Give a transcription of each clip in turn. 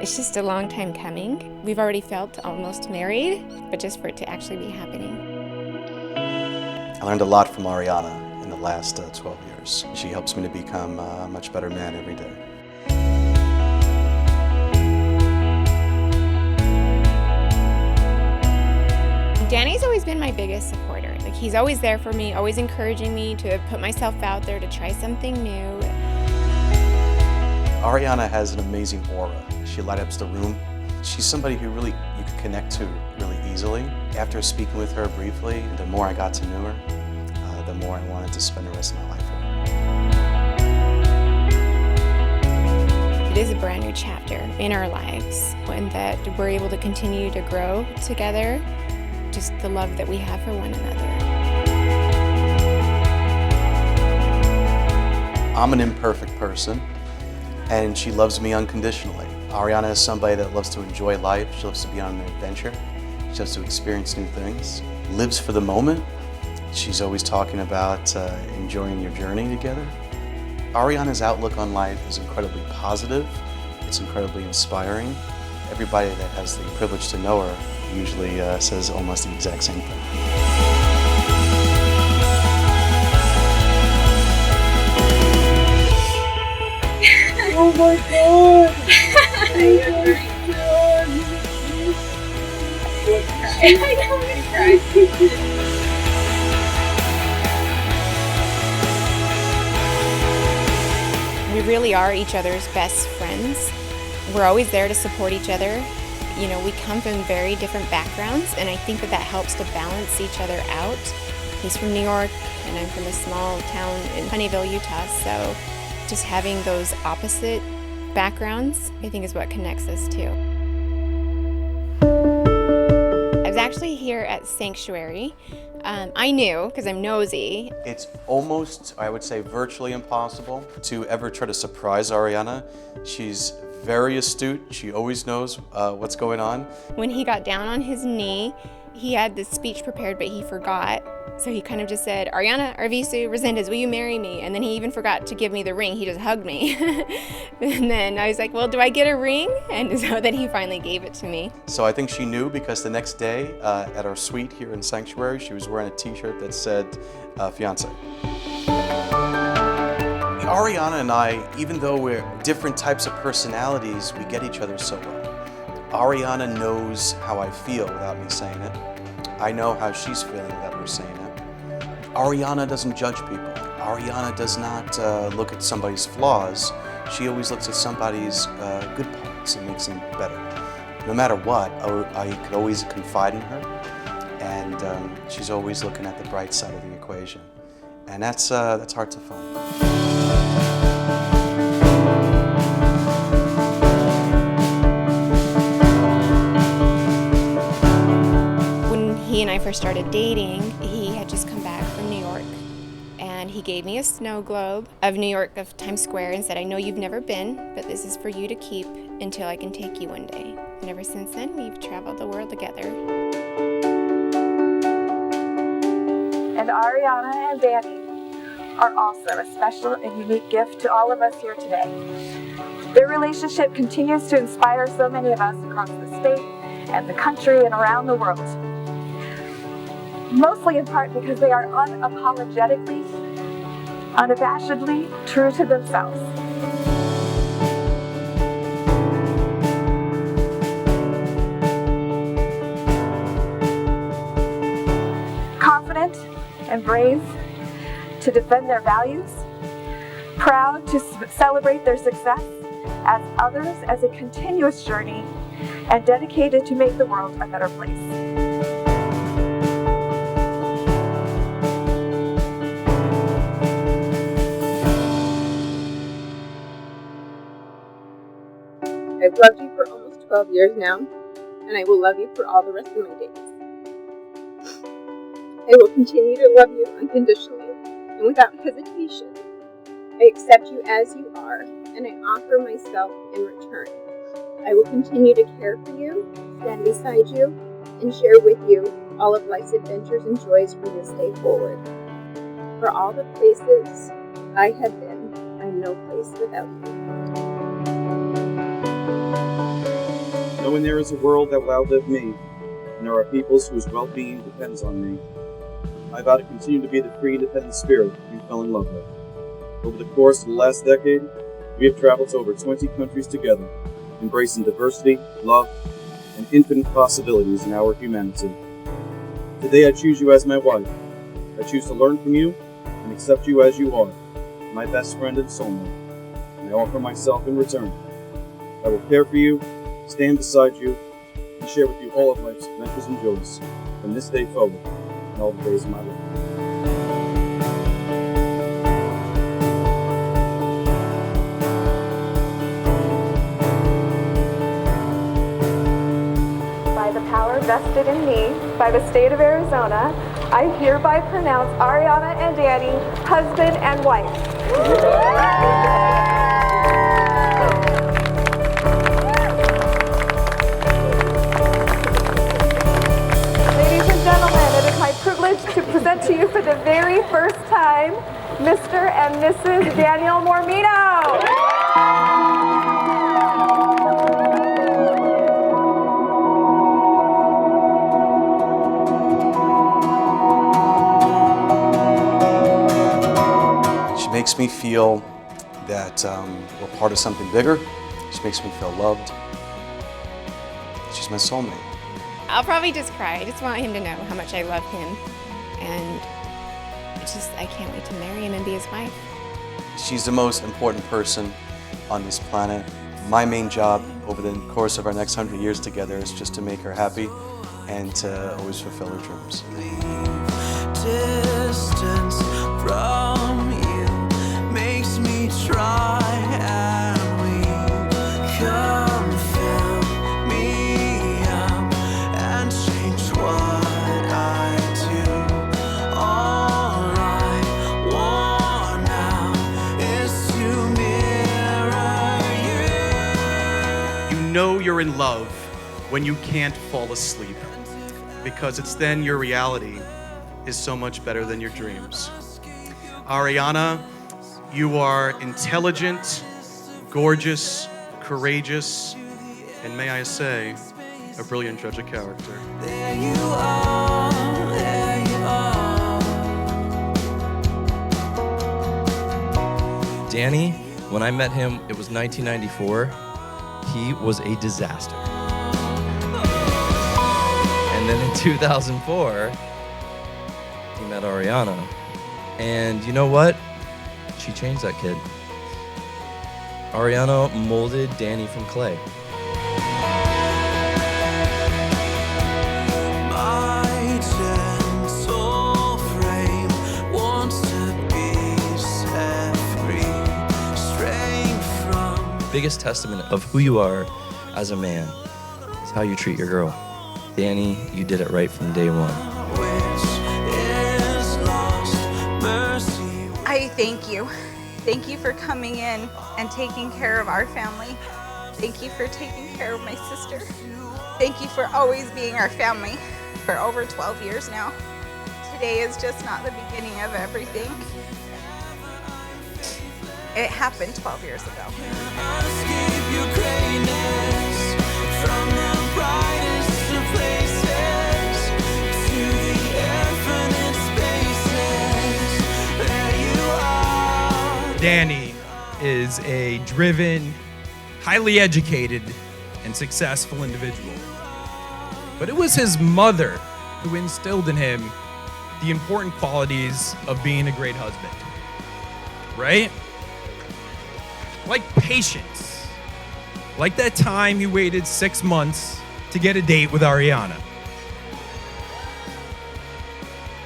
It's just a long time coming. We've already felt almost married, but just for it to actually be happening. I learned a lot from Ariana in the last 12 years. She helps me to become a much better man every day. Danny's always been my biggest supporter. Like, he's always there for me, always encouraging me to put myself out there, to try something new. Ariana has an amazing aura. She lights up the room. She's somebody who really you can connect to really easily. After speaking with her briefly, the more I got to know her, the more I wanted to spend the rest of my life with her. It is a brand new chapter in our lives, and that we're able to continue to grow together, just the love that we have for one another. I'm an imperfect person, and she loves me unconditionally. Ariana is somebody that loves to enjoy life. She loves to be on an adventure. She loves to experience new things. Lives for the moment. She's always talking about enjoying your journey together. Ariana's outlook on life is incredibly positive. It's incredibly inspiring. Everybody that has the privilege to know her usually says almost the exact same thing. Oh my God! I know, I'm gonna cry. We really are each other's best friends. We're always there to support each other. You know, we come from very different backgrounds, and I think that helps to balance each other out. He's from New York, and I'm from a small town in Honeyville, Utah, so just having those opposite backgrounds, I think, is what connects us too. I was actually here at Sanctuary. I knew, because I'm nosy. It's almost, I would say, virtually impossible to ever try to surprise Ariana. She's very astute. She always knows what's going on. When he got down on his knee, he had this speech prepared, but he forgot. So he kind of just said, "Ariana Arvizu Resendez, will you marry me?" And then he even forgot to give me the ring. He just hugged me. And then I was like, well, do I get a ring? And so then he finally gave it to me. So I think she knew, because the next day at our suite here in Sanctuary, she was wearing a t-shirt that said, fiance. Ariana and I, even though we're different types of personalities, we get each other so well. Ariana knows how I feel without me saying it. I know how she's feeling without her saying it. Ariana doesn't judge people. Ariana does not look at somebody's flaws. She always looks at somebody's good parts and makes them better. No matter what, I could always confide in her, and she's always looking at the bright side of the equation. And that's hard to find. He and I first started dating, he had just come back from New York, and he gave me a snow globe of New York, of Times Square, and said, "I know you've never been, but this is for you to keep until I can take you one day." And ever since then, we've traveled the world together. And Ariana and Danny are also a special and unique gift to all of us here today. Their relationship continues to inspire so many of us across the state and the country and around the world. Mostly in part because they are unapologetically, unabashedly true to themselves. Confident and brave to defend their values, proud to celebrate their success as others as a continuous journey, and dedicated to make the world a better place. I've loved you for almost 12 years now, and I will love you for all the rest of my days. I will continue to love you unconditionally and without hesitation. I accept you as you are, and I offer myself in return. I will continue to care for you, stand beside you, and share with you all of life's adventures and joys from this day forward. For all the places I have been, I'm no place without you. knowing there is a world that will outlive me, and there are peoples whose well-being depends on me. I vow to continue to be the free, independent spirit you fell in love with. Over the course of the last decade, we have traveled to over 20 countries together, embracing diversity, love, and infinite possibilities in our humanity. Today I choose you as my wife. I choose to learn from you and accept you as you are, my best friend and soulmate, and I offer myself in return. I will care for you, stand beside you, and share with you all of life's adventures and joys from this day forward and all the days of my life. By the power vested in me by the state of Arizona, I hereby pronounce Ariana and Danny husband and wife. Ladies and gentlemen, it is my privilege to present to you for the very first time, Mr. and Mrs. Daniel Mormino. She makes me feel that we're part of something bigger. She makes me feel loved. She's my soulmate. I'll probably just cry. I just want him to know how much I love him. And I can't wait to marry him and be his wife. She's the most important person on this planet. My main job over the course of our next 100 years together is just to make her happy and to always fulfill her dreams. Distance from you makes me try, and we come fill me up and change what I do. All I want now is to mirror you. You know you're in love when you can't fall asleep, because it's then your reality is so much better than your dreams. Ariana, you are intelligent, gorgeous, courageous, and may I say, a brilliant judge of character. There you are, there you are. Danny, when I met him, it was 1994. He was a disaster. And then in 2004, he met Ariana. And you know what? She changed that kid. Ariana molded Danny from clay. My gentle frame wants to be set free, straying from. Biggest testament of who you are as a man is how you treat your girl. Danny, you did it right from day one. I thank you. Thank you for coming in and taking care of our family. Thank you for taking care of my sister. Thank you for always being our family for over 12 years now. Today is just not the beginning of everything. It happened 12 years ago. Escape your greatness from the brightest of places to the infinite spaces. There you are. Danny is a driven, highly educated, and successful individual. But it was his mother who instilled in him the important qualities of being a great husband. Right? Like patience. Like that time he waited 6 months to get a date with Ariana.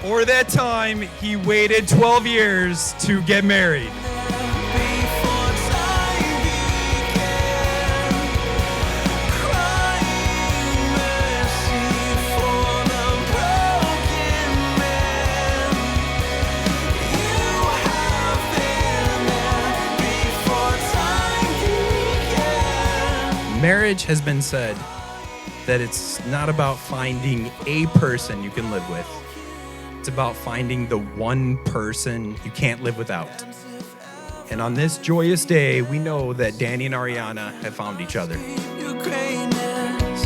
Or that time he waited 12 years to get married. Marriage has been said that it's not about finding a person you can live with. It's about finding the one person you can't live without. And on this joyous day, we know that Danny and Ariana have found each other. Your greatness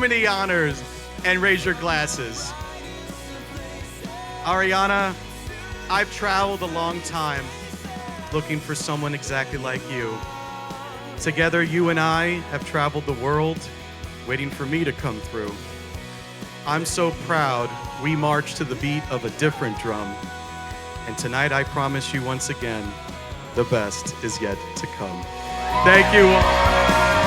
many honors and raise your glasses. Ariana, I've traveled a long time looking for someone exactly like you. Together, you and I have traveled the world waiting for me to come through. I'm so proud we march to the beat of a different drum. And tonight I promise you once again, the best is yet to come. Thank you all.